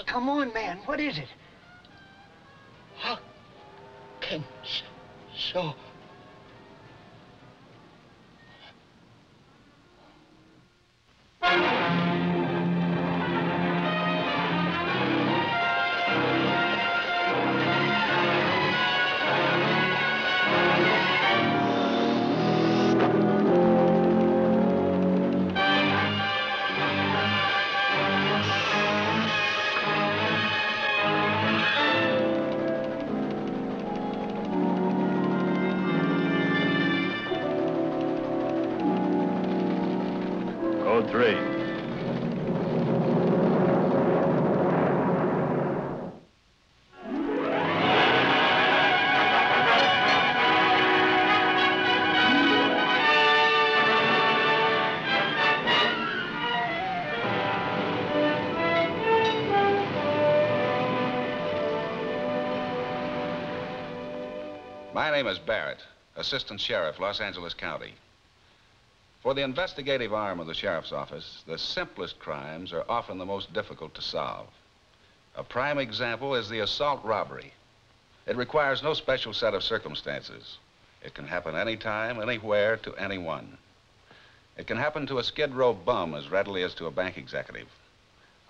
Come on, man. What is it? Hawkins. So... Code 3. My name is Barrett, Assistant Sheriff, Los Angeles County. For the investigative arm of the Sheriff's Office, the simplest crimes are often the most difficult to solve. A prime example is the assault robbery. It requires no special set of circumstances. It can happen anytime, anywhere, to anyone. It can happen to a Skid Row bum as readily as to a bank executive.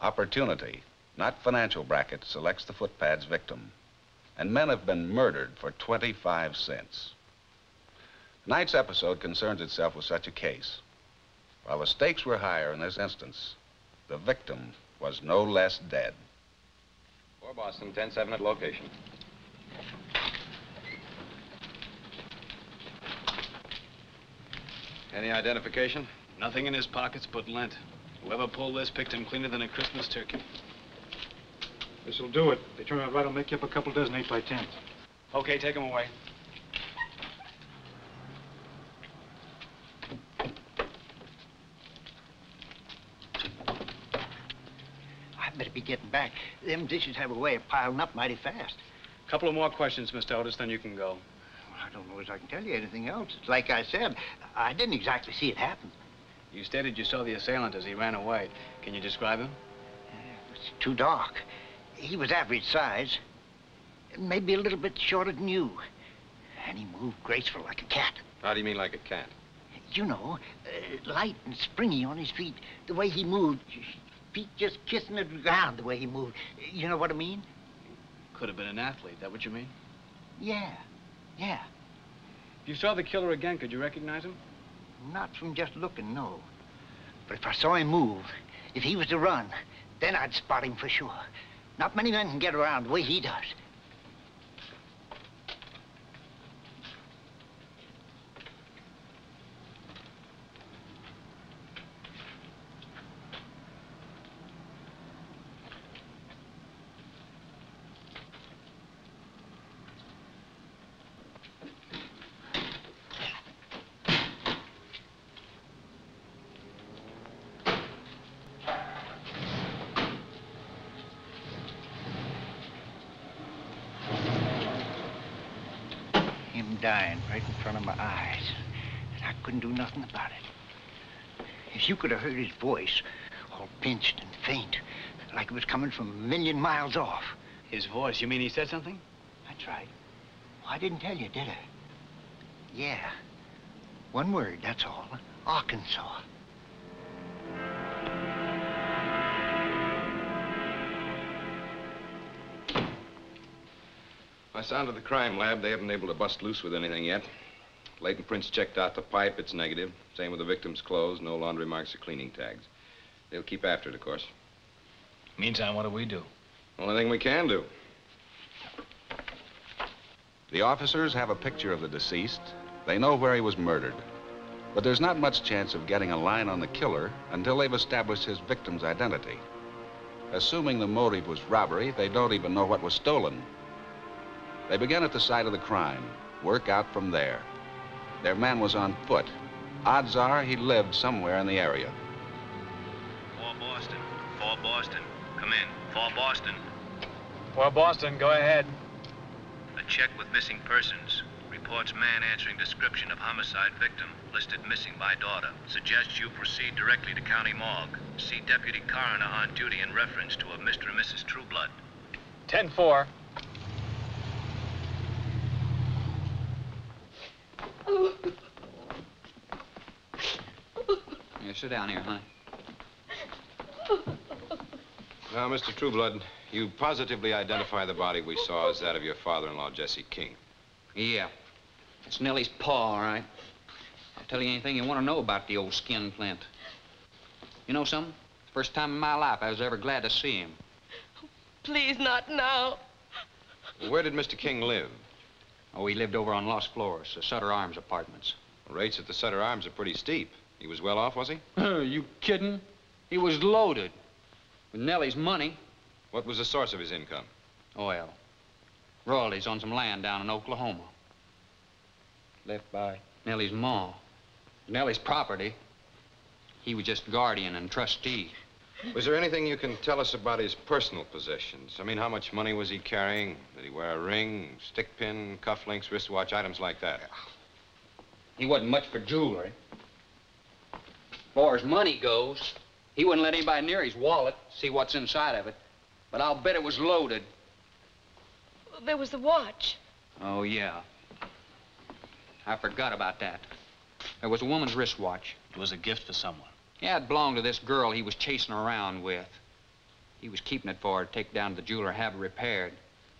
Opportunity, not financial bracket, selects the footpad's victim. And men have been murdered for 25 cents. Tonight's episode concerns itself with such a case. While the stakes were higher in this instance, the victim was no less dead. 4 Boston, 10-7 at location. Any identification? Nothing in his pockets but lint. Whoever pulled this picked him cleaner than a Christmas turkey. This'll do it. If they turn out right, I'll make you up a couple dozen 8x10s. Okay, take him away. I better be getting back. Them dishes have a way of piling up mighty fast. A couple of more questions, Mr. Otis, then you can go. Well, I don't know as I can tell you anything else. It's like I said, I didn't exactly see it happen. You stated you saw the assailant as he ran away. Can you describe him? It was too dark. He was average size, maybe a little bit shorter than you. And he moved graceful like a cat. How do you mean like a cat? You know, light and springy on his feet. The way he moved, feet just kissing the ground the way he moved. You know what I mean? Could have been an athlete, that what you mean? Yeah. If you saw the killer again, could you recognize him? Not from just looking, no. But if I saw him move, if he was to run, then I'd spot him for sure. Not many men can get around the way he does. Dying right in front of my eyes, and I couldn't do nothing about it. If you could have heard his voice, all pinched and faint, like it was coming from a million miles off. His voice? You mean he said something? That's right. Well, I didn't tell you, did I? Yeah. One word, that's all. Arkansas. I sounded the crime lab. They haven't been able to bust loose with anything yet. Latent prints checked out the pipe. It's negative. Same with the victim's clothes. No laundry marks or cleaning tags. They'll keep after it, of course. Meantime, what do we do? Only thing we can do. The officers have a picture of the deceased. They know where he was murdered. But there's not much chance of getting a line on the killer until they've established his victim's identity. Assuming the motive was robbery, they don't even know what was stolen. They begin at the site of the crime, work out from there. Their man was on foot. Odds are he lived somewhere in the area. 4 Boston. 4 Boston. Come in. 4 Boston. 4 Boston, go ahead. A check with missing persons. Reports man answering description of homicide victim. Listed missing by daughter. Suggests you proceed directly to county morgue. See deputy coroner on duty in reference to a Mr. and Mrs. Trueblood. 10-4. Yeah, sit down here, honey. Now, Mr. Trueblood, you positively identify the body we saw as that of your father-in-law, Jesse King. Yeah. It's Nellie's paw, all right. I'll tell you anything you want to know about the old skin flint. You know something? First time in my life I was ever glad to see him. Please, not now. Where did Mr. King live? Oh, he lived over on Los Flores, the Sutter Arms apartments. Rates at the Sutter Arms are pretty steep. He was well off, was he? You kidding? He was loaded. With Nellie's money. What was the source of his income? Oil. Royalties on some land down in Oklahoma. Left by Nellie's ma. Nellie's property. He was just guardian and trustee. Was there anything you can tell us about his personal possessions? I mean, how much money was he carrying? Did he wear a ring, stick pin, cufflinks, wristwatch, items like that? He wasn't much for jewelry. As far as money goes, he wouldn't let anybody near his wallet see what's inside of it. But I'll bet it was loaded. There was the watch. Oh, yeah. I forgot about that. There was a woman's wristwatch. It was a gift for someone. Yeah, it belonged to this girl he was chasing around with. He was keeping it for her to take down to the jeweler, have it repaired.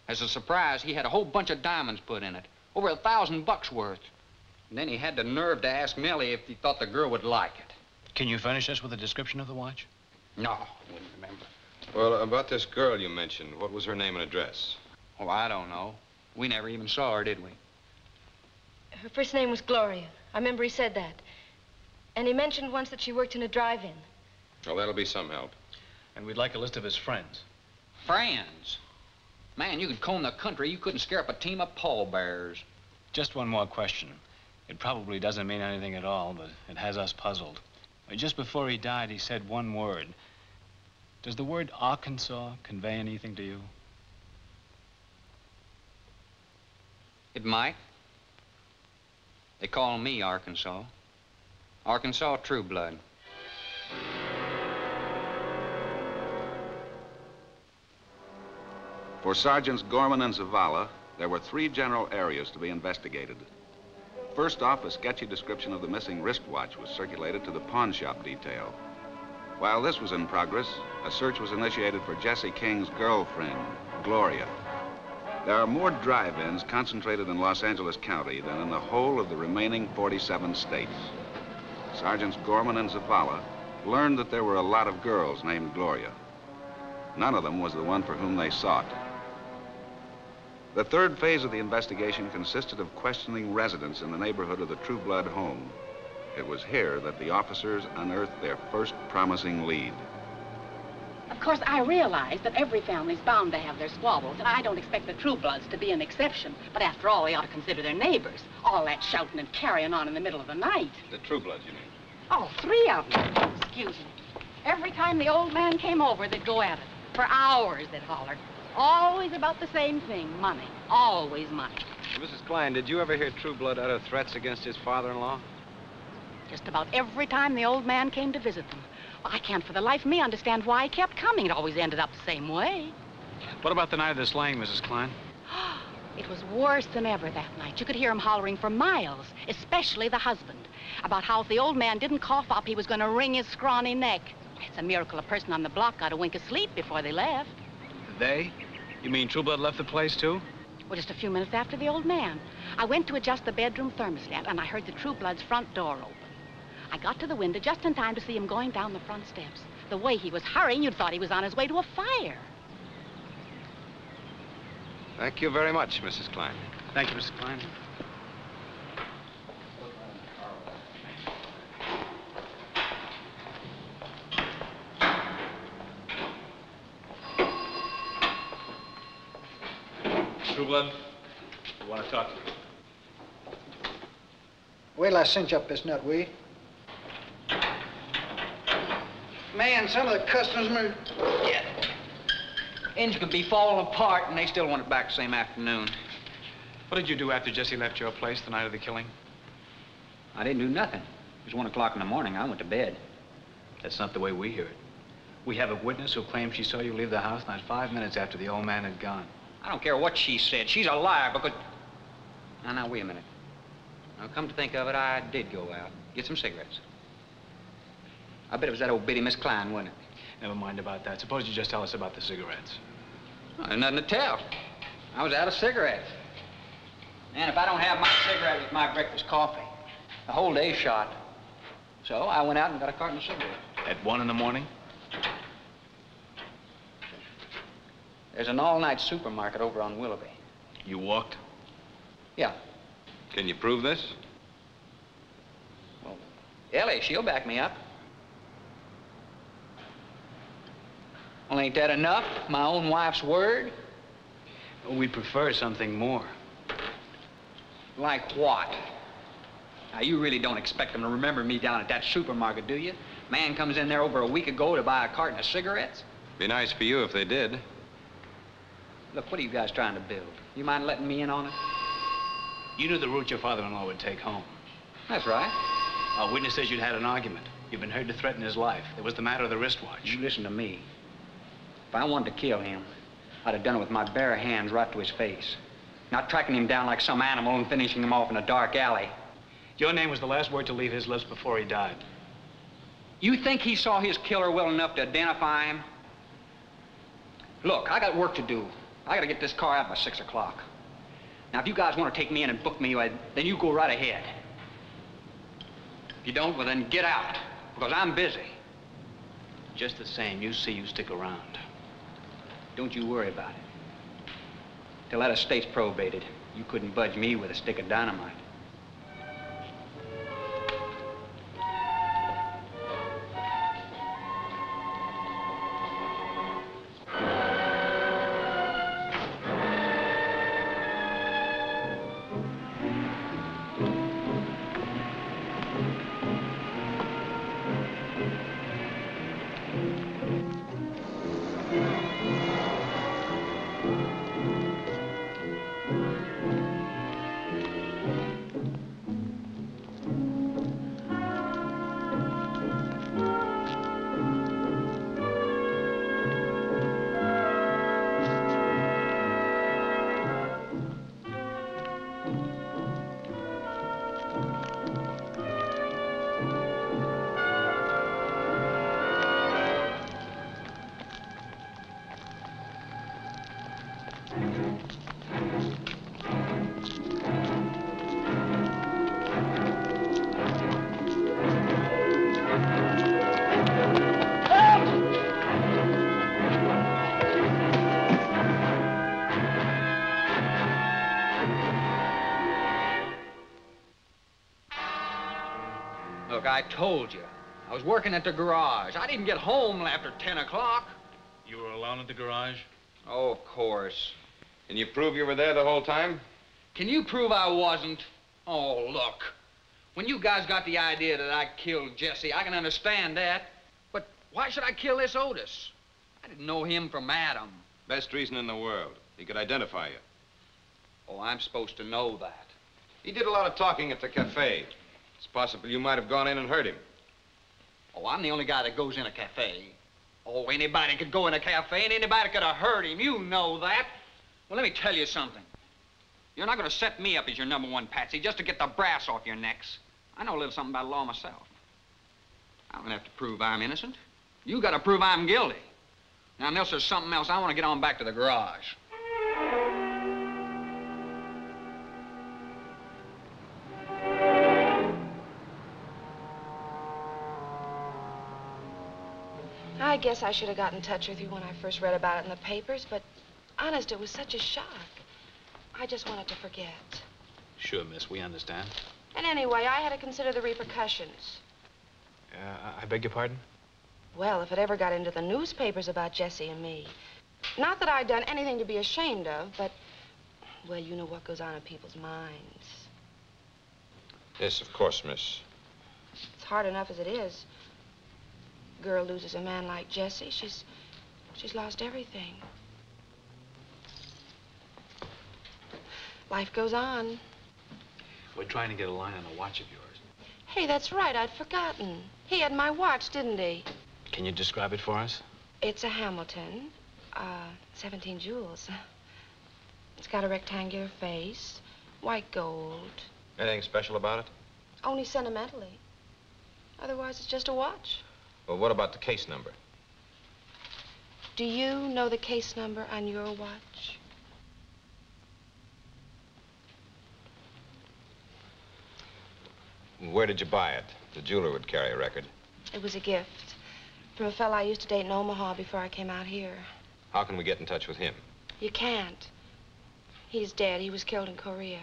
As a surprise, he had a whole bunch of diamonds put in it. Over $1,000 worth. And then he had the nerve to ask Nellie if he thought the girl would like it. Can you furnish us with a description of the watch? No, I wouldn't remember. Well, about this girl you mentioned, what was her name and address? Oh, I don't know. We never even saw her, did we? Her first name was Gloria. I remember he said that. And he mentioned once that she worked in a drive-in. Well, that'll be some help. And we'd like a list of his friends. Friends? Man, you could comb the country. You couldn't scare up a team of pallbearers. Just one more question. It probably doesn't mean anything at all, but it has us puzzled. Just before he died, he said one word. Does the word Arkansas convey anything to you? It might. They call me Arkansas. Arkansas Trueblood. For Sergeants Gorman and Zavala, there were 3 general areas to be investigated. First off, a sketchy description of the missing wristwatch was circulated to the pawn shop detail. While this was in progress, a search was initiated for Jesse King's girlfriend, Gloria. There are more drive-ins concentrated in Los Angeles County than in the whole of the remaining 47 states. Sergeants Gorman and Zavala learned that there were a lot of girls named Gloria. None of them was the one for whom they sought. The third phase of the investigation consisted of questioning residents in the neighborhood of the Trueblood home. It was here that the officers unearthed their first promising lead. Of course, I realize that every family's bound to have their squabbles, and I don't expect the Truebloods to be an exception. But after all, they ought to consider their neighbors. All that shouting and carrying on in the middle of the night. The Truebloods, you mean? Oh, 3 of them. Excuse me. Every time the old man came over, they'd go at it. For hours, they'd holler. Always about the same thing, money. Always money. Mrs. Klein, did you ever hear Trueblood utter threats against his father-in-law? Just about every time the old man came to visit them. I can't for the life of me understand why he kept coming. It always ended up the same way. What about the night of the slaying, Mrs. Klein? It was worse than ever that night. You could hear him hollering for miles, especially the husband, about how if the old man didn't cough up, he was going to wring his scrawny neck. It's a miracle a person on the block got a wink of sleep before they left. They? You mean Trueblood left the place, too? Well, just a few minutes after the old man. I went to adjust the bedroom thermostat, and I heard the Trueblood's front door open. I got to the window just in time to see him going down the front steps. The way he was hurrying, you'd thought he was on his way to a fire. Thank you very much, Mrs. Klein. Thank you, Mrs. Klein. Trueblood, we want to talk to you. Wait till I cinch up this nut, will you? Man, some of the customers are... Yeah. Engine could be falling apart, and they still want it back the same afternoon. What did you do after Jesse left your place the night of the killing? I didn't do nothing. It was 1 o'clock in the morning. I went to bed. That's not the way we hear it. We have a witness who claims she saw you leave the house not 5 minutes after the old man had gone. I don't care what she said. She's a liar because... Now, wait a minute. Now, come to think of it, I did go out, get some cigarettes. I bet it was that old biddy Miss Klein, wasn't it? Never mind about that. Suppose you just tell us about the cigarettes. Well, there's nothing to tell. I was out of cigarettes. And if I don't have my cigarette with my breakfast coffee, the whole day's shot. So I went out and got a carton of cigarettes. At 1 in the morning? There's an all-night supermarket over on Willoughby. You walked? Yeah. Can you prove this? Well, Ellie, she'll back me up. Well, ain't that enough? My own wife's word? We'd prefer something more. Like what? Now, you really don't expect them to remember me down at that supermarket, do you? Man comes in there over a week ago to buy a carton of cigarettes. Be nice for you if they did. Look, what are you guys trying to build? You mind letting me in on it? You knew the route your father-in-law would take home. That's right. Our witness says you'd had an argument. You've been heard to threaten his life. There was the matter of the wristwatch. You listen to me. If I wanted to kill him, I'd have done it with my bare hands right to his face. Not tracking him down like some animal and finishing him off in a dark alley. Your name was the last word to leave his lips before he died. You think he saw his killer well enough to identify him? Look, I got work to do. I gotta get this car out by 6 o'clock. Now, if you guys want to take me in and book me, then you go right ahead. If you don't, well, then get out, because I'm busy. Just the same, you see you stick around. Don't you worry about it. Till that estate's probated, you couldn't budge me with a stick of dynamite. Look, I told you. I was working at the garage. I didn't get home till after 10 o'clock. You were alone at the garage? Oh, of course. Can you prove you were there the whole time? Can you prove I wasn't? Oh, look. When you guys got the idea that I killed Jesse, I can understand that. But why should I kill this Otis? I didn't know him from Adam. Best reason in the world. He could identify you. Oh, I'm supposed to know that. He did a lot of talking at the cafe. It's possible you might have gone in and heard him. Oh, I'm the only guy that goes in a cafe. Oh, anybody could go in a cafe and anybody could have heard him. You know that. Well, let me tell you something. You're not going to set me up as your #1 patsy just to get the brass off your necks. I know a little something about law myself. I don't have to prove I'm innocent. You got to prove I'm guilty. Now, unless there's something else, I want to get on back to the garage. guess I should have got in touch with you when I first read about it in the papers, but honest, it was such a shock. I just wanted to forget. Sure, miss, we understand. And anyway, I had to consider the repercussions. I beg your pardon? Well, if it ever got into the newspapers about Jesse and me. Not that I'd done anything to be ashamed of, but, well, you know what goes on in people's minds. Yes, of course, miss. It's hard enough as it is. A girl loses a man like Jesse, she's lost everything. Life goes on. We're trying to get a line on a watch of yours. Hey, that's right, I'd forgotten. He had my watch, didn't he? Can you describe it for us? It's a Hamilton, 17 jewels. It's got a rectangular face, white gold. Anything special about it? Only sentimentally. Otherwise, it's just a watch. Well, what about the case number? Do you know the case number on your watch? Where did you buy it? The jeweler would carry a record. It was a gift from a fellow I used to date in Omaha before I came out here. How can we get in touch with him? You can't. He's dead. He was killed in Korea.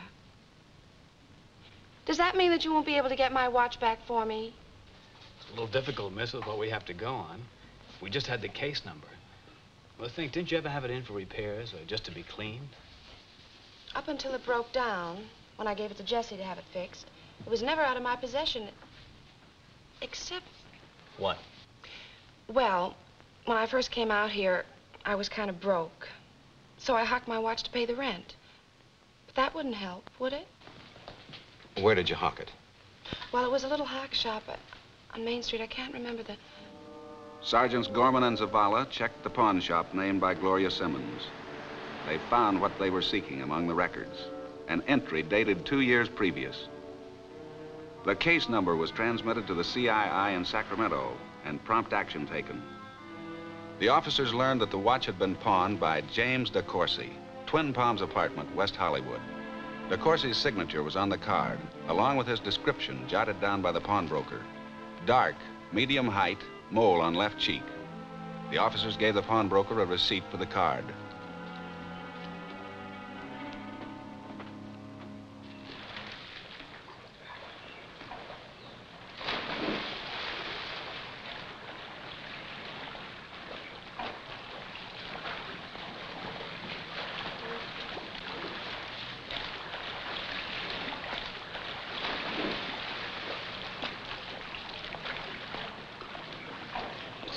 Does that mean that you won't be able to get my watch back for me? It's a little difficult, miss, with what we have to go on. We just had the case number. Well, didn't you ever have it in for repairs or just to be cleaned? Up until it broke down, when I gave it to Jesse to have it fixed, it was never out of my possession, except... What? Well, when I first came out here, I was kind of broke. So I hocked my watch to pay the rent. But that wouldn't help, would it? Where did you hock it? Well, it was a little hock shop on Main Street. I can't remember the... Sergeants Gorman and Zavala checked the pawn shop named by Gloria Simmons. They found what they were seeking among the records, an entry dated 2 years previous. The case number was transmitted to the CII in Sacramento and prompt action taken. The officers learned that the watch had been pawned by James DeCourcy, Twin Palms apartment, West Hollywood. DeCourcy's signature was on the card, along with his description jotted down by the pawnbroker. Dark, medium height, mole on left cheek. The officers gave the pawnbroker a receipt for the card.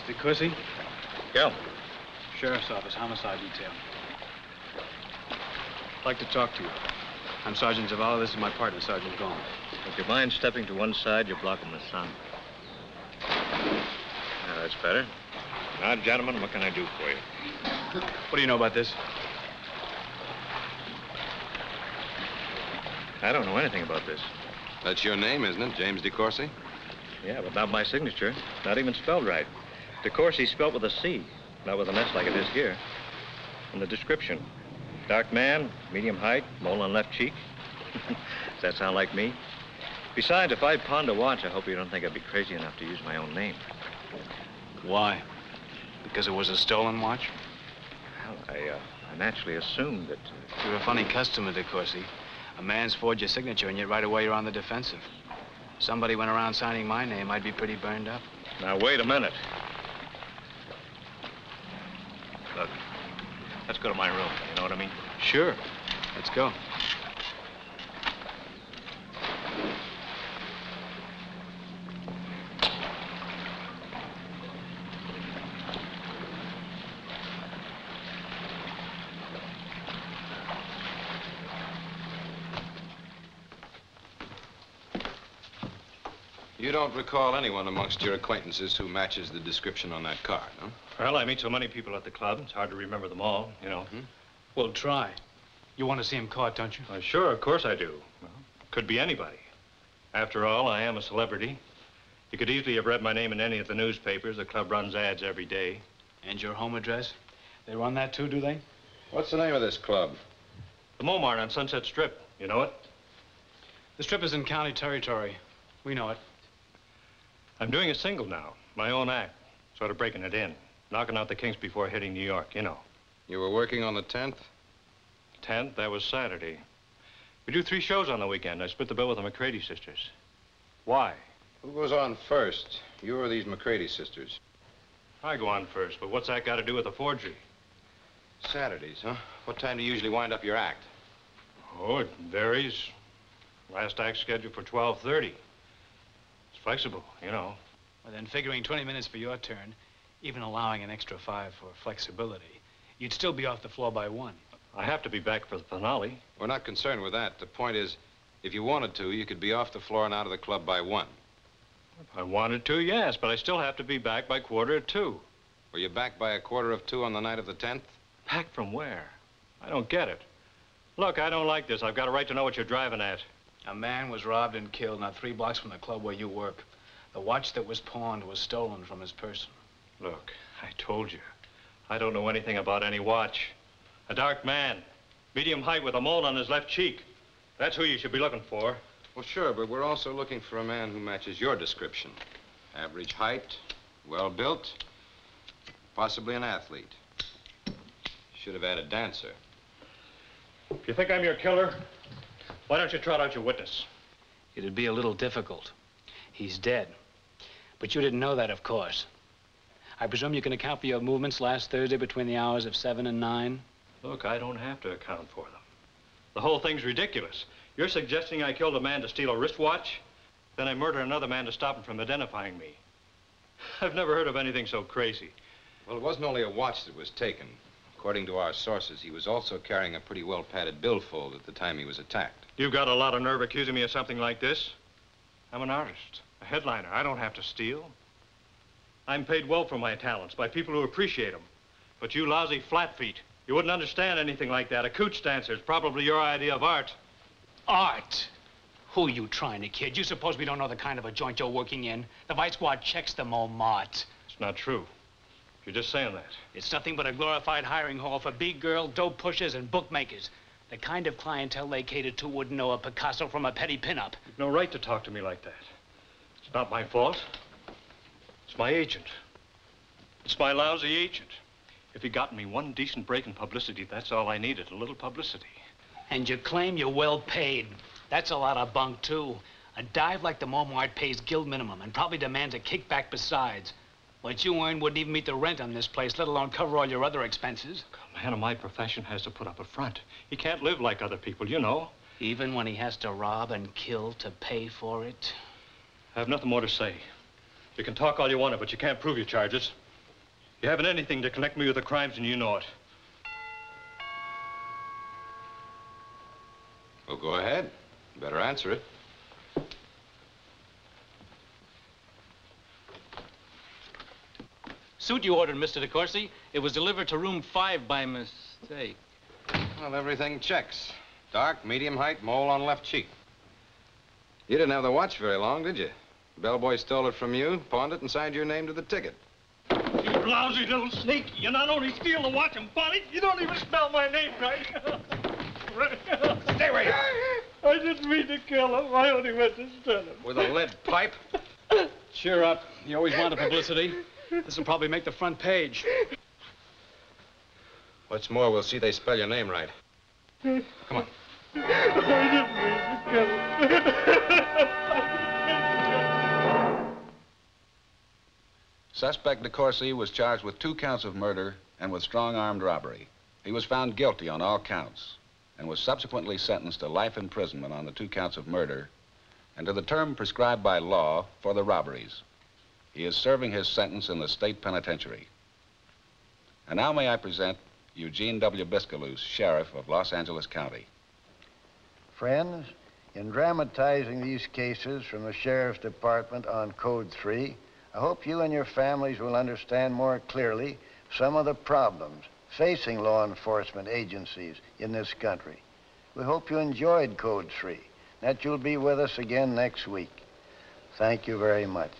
DeCourcy? Yeah. Sheriff's Office, homicide detail. I'd like to talk to you. I'm Sergeant Zavala. This is my partner, Sergeant Gorman. If you mind stepping to one side, you're blocking the sun. Now, that's better. Now, gentlemen, what can I do for you? What do you know about this? I don't know anything about this. That's your name, isn't it? James DeCourcy? Yeah, but not my signature. Not even spelled right. DeCourcy spelled with a C, not with an S like it is here. And the description. Dark man, medium height, mole on left cheek. Does that sound like me? Besides, if I pawned a watch, I hope you don't think I'd be crazy enough to use my own name. Why? Because it was a stolen watch? Well, I naturally assumed that... You're a funny customer, DeCourcy. A man's forged your signature, and yet right away you're on the defensive. Somebody went around signing my name, I'd be pretty burned up. Now, wait a minute. Look, let's go to my room. You know what I mean? Sure. Let's go. You don't recall anyone amongst your acquaintances who matches the description on that card, huh? Well, I meet so many people at the club, it's hard to remember them all, you know. Well, try. You want to see him caught, don't you? Sure, of course I do. Well, could be anybody. After all, I am a celebrity. You could easily have read my name in any of the newspapers. The club runs ads every day. And your home address? They run that too, do they? What's the name of this club? The Momart on Sunset Strip. You know it? The Strip is in county territory. We know it. I'm doing a single now, my own act, sort of breaking it in. Knocking out the kinks before hitting New York, you know. You were working on the 10th? 10th, that was Saturday. We do 3 shows on the weekend. I split the bill with the McCready sisters. Why? Who goes on first? You or these McCready sisters? I go on first, but what's that got to do with the forgery? Saturdays, huh? What time do you usually wind up your act? Oh, it varies. Last act scheduled for 12:30. It's flexible, you know. Well, then figuring 20 minutes for your turn, even allowing an extra 5 for flexibility, you'd still be off the floor by 1. I have to be back for the finale. We're not concerned with that. The point is, if you wanted to, you could be off the floor and out of the club by 1. If I wanted to, yes, but I still have to be back by 1:45. Were you back by 1:45 on the night of the 10th? Back from where? I don't get it. Look, I don't like this. I've got a right to know what you're driving at. A man was robbed and killed not 3 blocks from the club where you work. The watch that was pawned was stolen from his person. Look, I told you. I don't know anything about any watch. A dark man, medium height with a mole on his left cheek. That's who you should be looking for. Well, sure, but we're also looking for a man who matches your description. Average height, well-built, possibly an athlete. Should have had a dancer. If you think I'm your killer, why don't you trot out your witness? It'd be a little difficult. He's dead. But you didn't know that, of course. I presume you can account for your movements last Thursday between the hours of 7 and 9? Look, I don't have to account for them. The whole thing's ridiculous. You're suggesting I killed a man to steal a wristwatch? Then I murder another man to stop him from identifying me. I've never heard of anything so crazy. Well, it wasn't only a watch that was taken. According to our sources, he was also carrying a pretty well-padded billfold at the time he was attacked. You've got a lot of nerve accusing me of something like this. I'm an artist, a headliner. I don't have to steal. I'm paid well for my talents by people who appreciate them. But you lousy flat feet, you wouldn't understand anything like that. A cooch dancer is probably your idea of art. Art? Who are you trying to kid? You suppose we don't know the kind of a joint you're working in? The Vice Squad checks the Montmartre. It's not true. You're just saying that. It's nothing but a glorified hiring hall for big girl, dope pushers, and bookmakers. The kind of clientele they cater to wouldn't know a Picasso from a petty pinup. You've no right to talk to me like that. It's not my fault. It's my agent. It's my lousy agent. If he got me one decent break in publicity, that's all I needed, a little publicity. And you claim you're well paid. That's a lot of bunk, too. A dive like the Montmartre pays guild minimum and probably demands a kickback besides. What you earn wouldn't even meet the rent on this place, let alone cover all your other expenses. A man of my profession has to put up a front. He can't live like other people, you know. Even when he has to rob and kill to pay for it? I have nothing more to say. You can talk all you want, but you can't prove your charges. You haven't anything to connect me with the crimes, and you know it. Well, go ahead. You better answer it. Suit you ordered, Mr. DeCourcy. It was delivered to room 5 by mistake. Well, everything checks. Dark, medium height, mole on left cheek. You didn't have the watch very long, did you? The bellboy stole it from you, pawned it, and signed your name to the ticket. You lousy little sneak. You not only steal the watch and pawn it, you don't even spell my name right. Stay where you are. I didn't mean to kill him. I only meant to stun him. With a lead pipe? Cheer up. You always wanted publicity. This will probably make the front page. What's more, we'll see they spell your name right. Come on. I didn't mean to kill him. Suspect DeCourcy was charged with 2 counts of murder and with strong armed robbery. He was found guilty on all counts and was subsequently sentenced to life imprisonment on the 2 counts of murder and to the term prescribed by law for the robberies. He is serving his sentence in the state penitentiary. And now may I present Eugene W. Biscaluse, Sheriff of Los Angeles County. Friends, in dramatizing these cases from the Sheriff's Department on Code 3, I hope you and your families will understand more clearly some of the problems facing law enforcement agencies in this country. We hope you enjoyed Code 3, that you'll be with us again next week. Thank you very much.